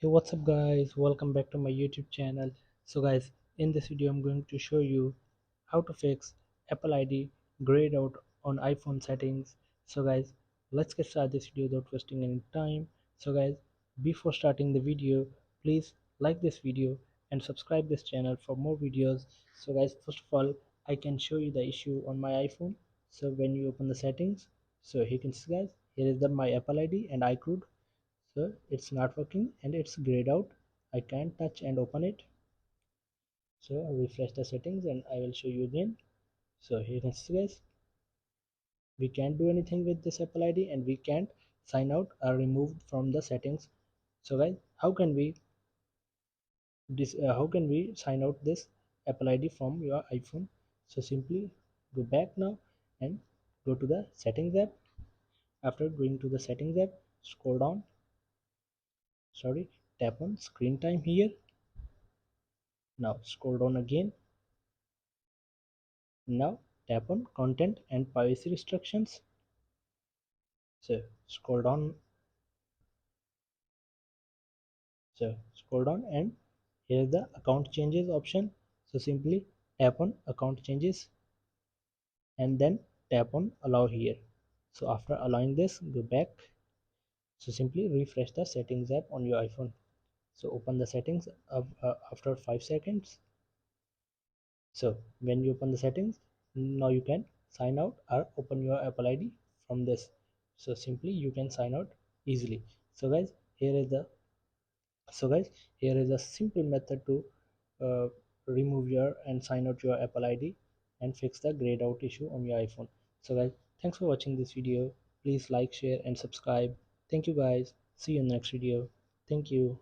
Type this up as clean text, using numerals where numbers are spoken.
Hey, what's up guys, welcome back to my YouTube channel. So guys, in this video I'm going to show you how to fix Apple ID grayed out on iPhone settings. So guys, let's get started this video without wasting any time. So guys, before starting the video, please like this video and subscribe this channel for more videos. So guys, first of all, I can show you the issue on my iPhone. So when you open the settings, so here you can see guys, here is the my Apple ID and iCloud. So it's not working and it's grayed out. I can't touch and open it. So I'll refresh the settings and I will show you again. So here you can see guys, we can't do anything with this Apple ID and we can't sign out or remove from the settings. So guys, how can we sign out this Apple ID from your iPhone? So simply go back now and go to the settings app. After going to the settings app, scroll down, tap on screen time here. Now scroll down again. Now tap on content and privacy restrictions. So scroll down. So scroll down and here's the account changes option. So simply tap on account changes and then tap on allow here. So after allowing this, go back. So simply refresh the settings app on your iPhone. So open the settings after 5 seconds. So when you open the settings, now you can sign out or open your Apple ID from this. So simply you can sign out easily. So guys, here is the here is a simple method to uh, remove your and sign out your Apple ID and fix the grayed out issue on your iPhone. So guys, thanks for watching this video. Please like, share and subscribe. Thank you guys. See you in the next video. Thank you.